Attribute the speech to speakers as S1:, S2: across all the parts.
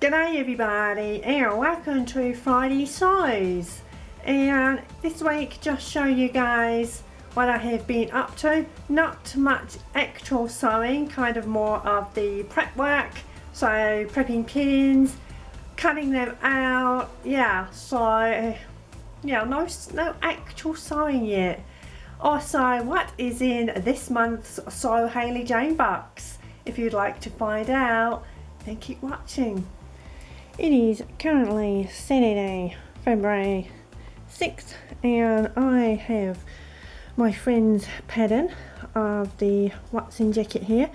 S1: G'day everybody and welcome to Friday Sews, and this week just show you guys what I have been up to. Not much actual sewing, kind of more of the prep work, so prepping pins, cutting them out, no actual sewing yet. Also, what is in this month's SewHayleyJane box? If you'd like to find out, then keep watching. It is currently Saturday, February 6th, and I have my friend's pattern of the Watson jacket here.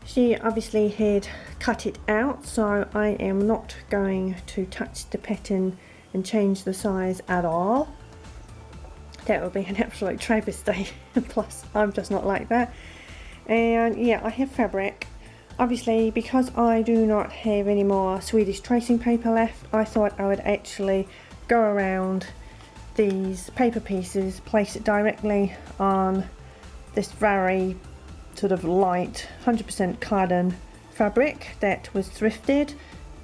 S1: She obviously had cut it out, so I am not going to touch the pattern and change the size at all. That would be an absolute travesty. Plus I'm just not like that. And yeah, I have fabric. Obviously, because I do not have any more Swedish tracing paper left, I thought I would actually go around these paper pieces, place it directly on this very sort of light 100% cotton fabric that was thrifted,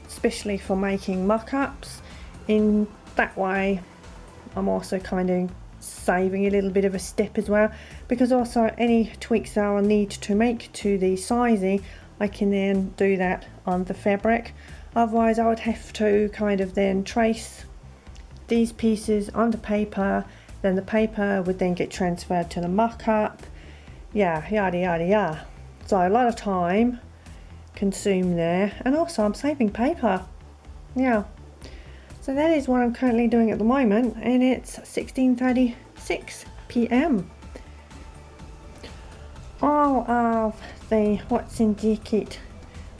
S1: especially for making mock-ups. In that way, I'm also kind of saving a little bit of a step as well, because also any tweaks that I'll need to make to the sizing, I can then do that on the fabric. Otherwise I would have to kind of then trace these pieces onto paper, then the paper would then get transferred to the mock-up, yada yada. So a lot of time consumed there, and also I'm saving paper. So that is what I'm currently doing at the moment, and it's 16:36 p.m. All of the Watson jacket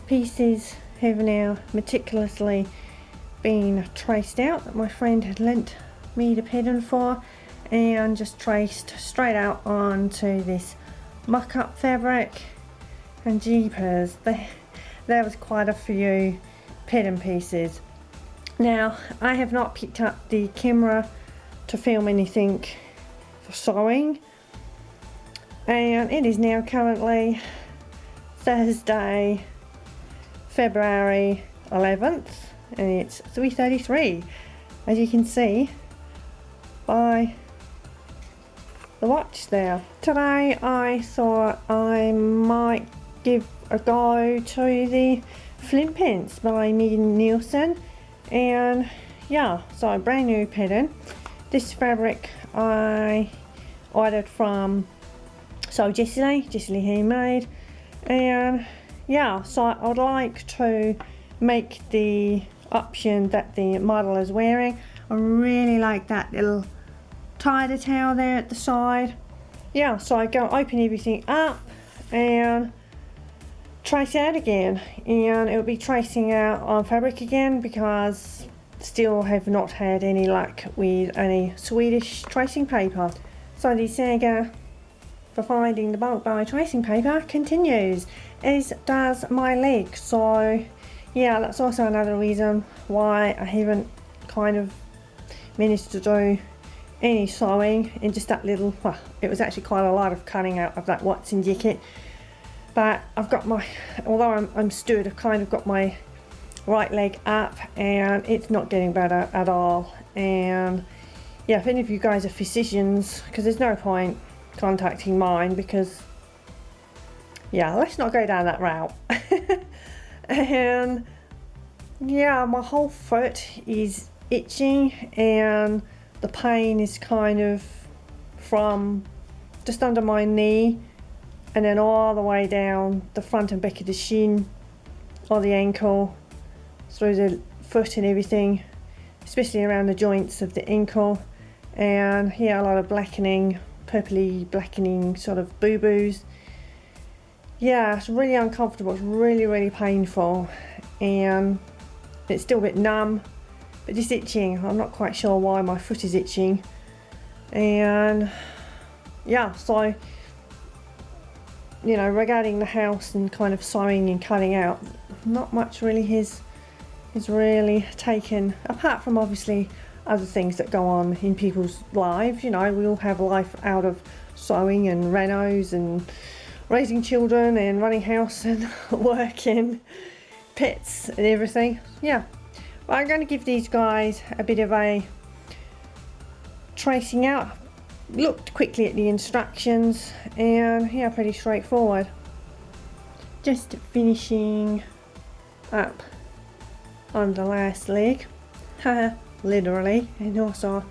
S1: pieces have now meticulously been traced out that my friend had lent me the pattern for, and just traced straight out onto this mock-up fabric. And jeepers, there was quite a few pattern pieces. Now, I have not picked up the camera to film anything for sewing, and it is now currently Thursday, February 11th, and it's 3:33, as you can see by the watch there. Today I thought I might give a go to the Flint Pants by Megan Nielsen, and yeah, so a brand new pattern. This fabric I ordered from SewHayleyJane Handmade, and yeah, so I would like to make the option that the model is wearing. I really like that little tie detail there at the side. Yeah, so I go open everything up and trace out again, and it will be tracing out on fabric again because still have not had any luck with any Swedish tracing paper. So the saga for finding the bulk buy tracing paper continues, as does my leg. So yeah, that's also another reason why I haven't kind of managed to do any sewing in just that little, well, it was actually quite a lot of cutting out of that Watson jacket. But I've got my, although I'm stood, I've kind of got my right leg up, and it's not getting better at all. And yeah, if any of you guys are physicians, because there's no point contacting mine, because yeah, let's not go down that route. And yeah, my whole foot is itching, and the pain is kind of from just under my knee and then all the way down the front and back of the shin, or the ankle, through the foot and everything, especially around the joints of the ankle. And yeah, a lot of blackening, purpley blackening sort of boo-boos. Yeah, it's really uncomfortable, it's really painful, and it's still a bit numb, but just itching. I'm not quite sure why my foot is itching. And yeah, so you know, regarding the house and kind of sewing and cutting out, not much really has really taken, apart from obviously other things that go on in people's lives. You know, we all have a life out of sewing and renos and raising children and running house and working. pets and everything. Yeah, well, I'm going to give these guys a bit of a tracing out. Looked quickly at the instructions and yeah, pretty straightforward. Just finishing up on the last leg, literally, and also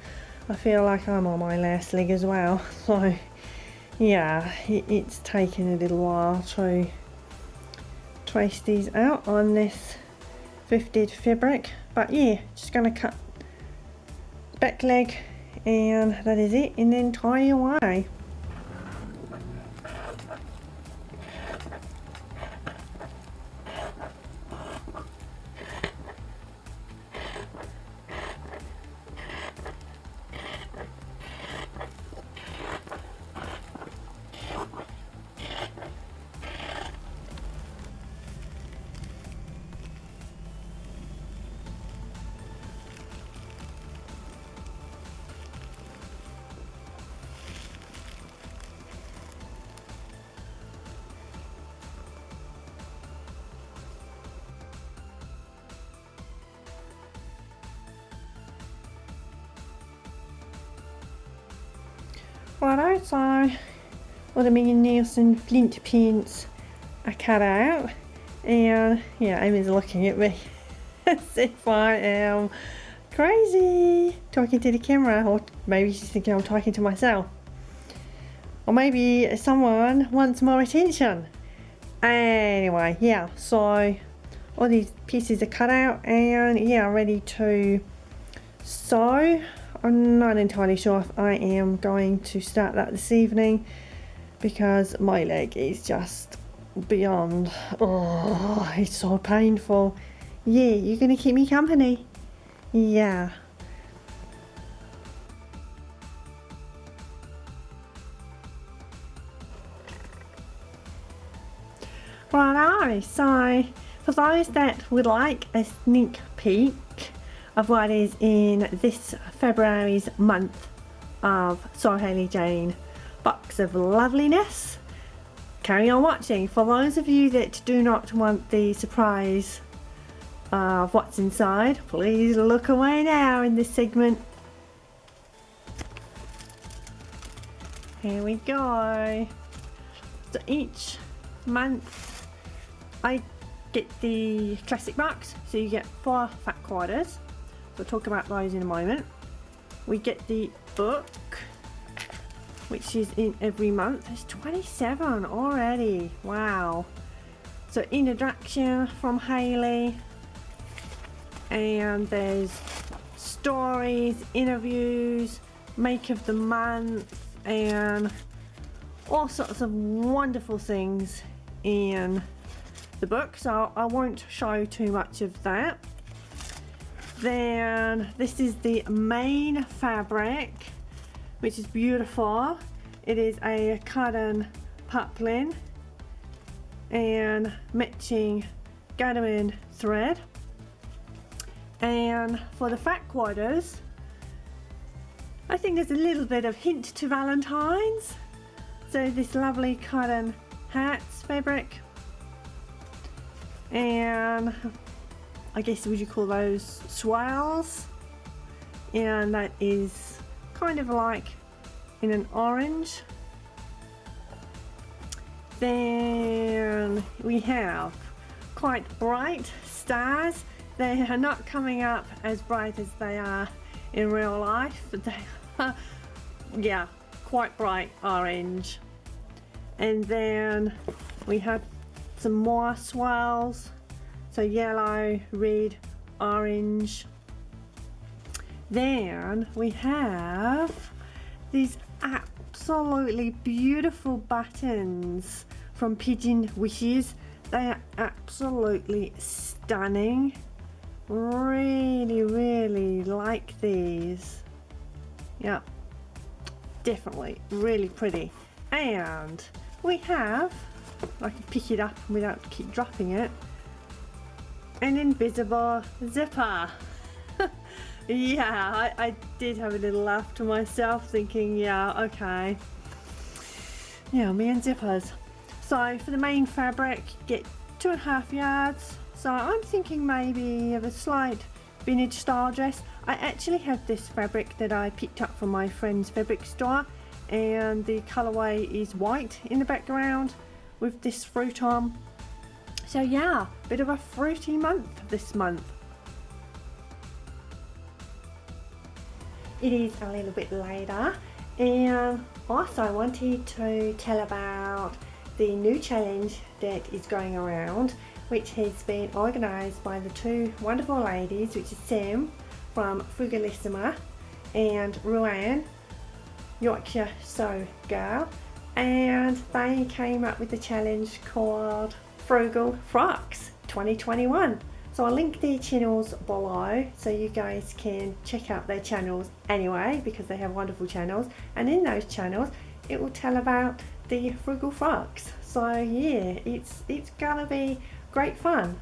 S1: I feel like I'm on my last leg as well, so yeah, it's taken a little while to trace these out on this thrifted fabric, but yeah, just gonna cut back leg and that is it, and then tie away. Righto, so all the Megan Nielsen flint pins are cut out, and yeah, Amy's looking at me as if I am crazy talking to the camera, or maybe she's thinking I'm talking to myself, or maybe someone wants more attention. Anyway, yeah, so all these pieces are cut out and yeah, ready to sew. I'm not entirely sure if I am going to start that this evening because my leg is just beyond, oh, it's so painful. Yeah, you're gonna keep me company? Yeah. Righto, so for those that would like a sneak peek of what is in this February's month of SewHayleyJane box of loveliness, carry on watching. For those of you that do not want the surprise of what's inside, please look away now in this segment. Here we go. So each month I get the classic box, so you get 4 fat quarters. We'll talk about those in a moment. We get the book, which is in every month. There's 27 already. Wow. So introduction from Hayley, and there's stories, interviews, make of the month, and all sorts of wonderful things in the book, so I won't show too much of that. Then this is the main fabric, which is beautiful. It is a cotton poplin and matching Gutterman thread. And for the fat quarters, I think there's a little bit of hint to Valentine's. So this lovely cotton hats fabric, and I guess would you call those swirls, and that is kind of like in an orange. Then we have quite bright stars. They are not coming up as bright as they are in real life, but they are, yeah, quite bright orange. And then we have some more swirls, so yellow, red, orange. Then we have these absolutely beautiful buttons from Pigeon Wishes. They are absolutely stunning. Really like these. Yeah, definitely really pretty. And we have, I can pick it up without keep dropping it, an invisible zipper. Yeah, I did have a little laugh to myself thinking, yeah, okay. Yeah, me and zippers. So for the main fabric, get 2.5 yards So I'm thinking maybe of a slight vintage style dress. I actually have this fabric that I picked up from my friend's fabric store, and the colourway is white in the background with this fruit on. So yeah, bit of a fruity month this month. It is a little bit later, and also I wanted to tell about the new challenge that is going around, which has been organised by the two wonderful ladies, which is Sam from Frugalissima and Ruanne, Yorkshire Sew Girl, and they came up with a challenge called Frugal Frocks 2021. So I'll link their channels below so you guys can check out their channels anyway, because they have wonderful channels, and in those channels it will tell about the frugal frocks. So yeah, it's gonna be great fun.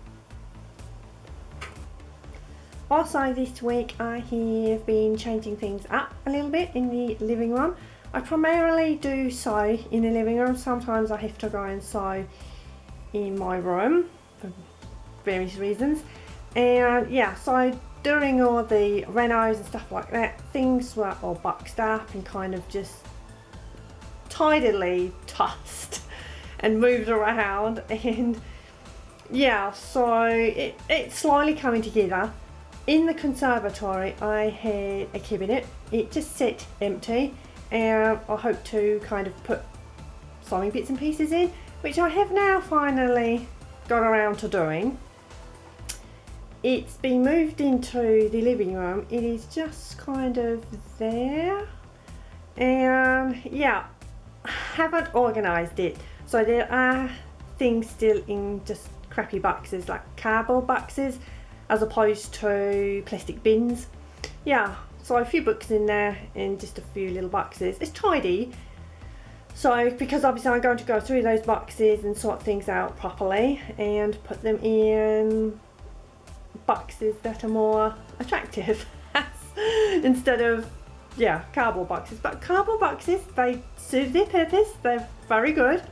S1: Also this week I have been changing things up a little bit in the living room. I primarily do sew in the living room. Sometimes I have to go and sew in my room for various reasons, and yeah, so during all the renos and stuff like that, things were all boxed up and kind of just tidily tossed and moved around, and yeah, so it's slowly coming together. In the conservatory I had a cabinet, it just sat empty, and I hope to kind of put sewing bits and pieces in, which I have now finally got around to doing. It's been moved into the living room. It is just kind of there, and yeah, I haven't organised it. So there are things still in just crappy boxes, like cardboard boxes, as opposed to plastic bins. Yeah, so a few books in there and just a few little boxes. It's tidy. So because obviously I'm going to go through those boxes and sort things out properly and put them in boxes that are more attractive instead of, yeah, cardboard boxes. But cardboard boxes, they serve their purpose, they're very good.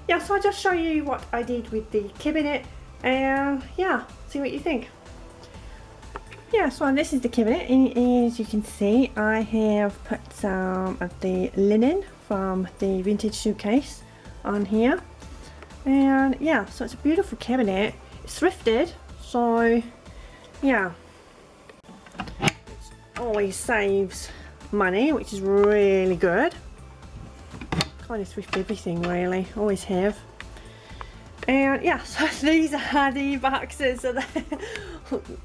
S1: Yeah, so I'll just show you what I did with the cabinet, and yeah, see what you think. Yeah, so this is the cabinet, and as you can see I have put some of the linen from the vintage suitcase on here, and yeah, so it's a beautiful cabinet. It's thrifted, so yeah, it always saves money, which is really good. Kind of thrift everything really, always have. And yeah, so these are the boxes. So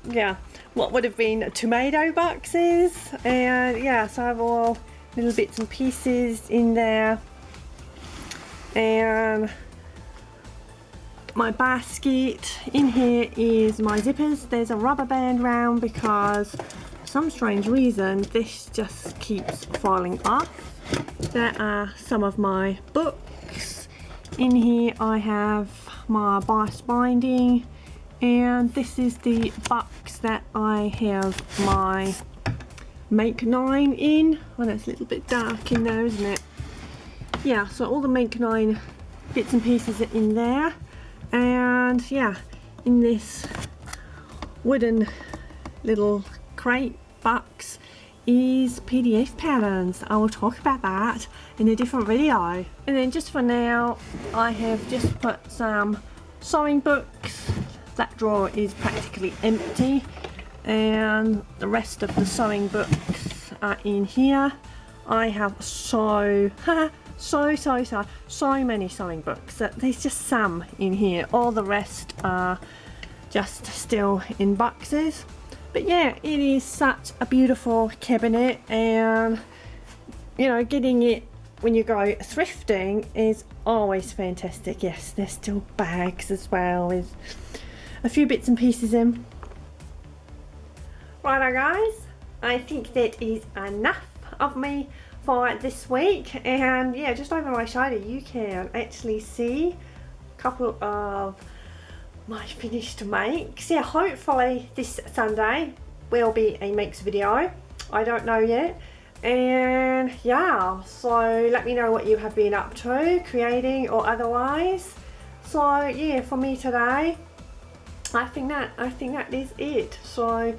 S1: yeah, what would have been tomato boxes, and yeah, so I have all little bits and pieces in there, and my basket in here is my zippers. There's a rubber band round because for some strange reason this just keeps falling off. There are some of my books. In here I have my bias binding, and this is the box that I have my Make 9 in. Well, it's a little bit dark in there, isn't it? Yeah, so all the Make 9 bits and pieces are in there, and yeah, in this wooden little crate box is PDF patterns. I will talk about that in a different video. And then just for now I have just put some sewing books. That drawer is practically empty, and the rest of the sewing books are in here. I have so many sewing books that there's just some in here. All the rest are just still in boxes. But yeah, it is such a beautiful cabinet, and you know, getting it when you go thrifting is always fantastic. Yes, there's still bags as well with a few bits and pieces in. Righto guys, I think that is enough of me for this week, and yeah, just over my shoulder you can actually see a couple of my finished makes. Yeah, hopefully this Sunday will be a makes video. I don't know yet. And yeah, so let me know what you have been up to, creating or otherwise. So yeah, for me today, I think that is it. So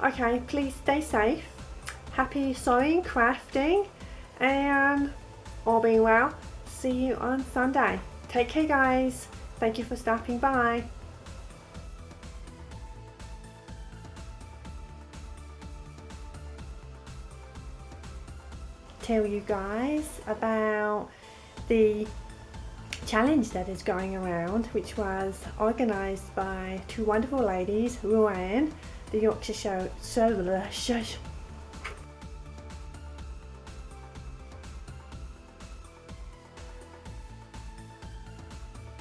S1: okay, please stay safe, happy sewing, crafting, and all being well, see you on Sunday. Take care guys, thank you for stopping by. Tell you guys about the challenge that is going around, which was organised by two wonderful ladies, Ruanne, the Yorkshire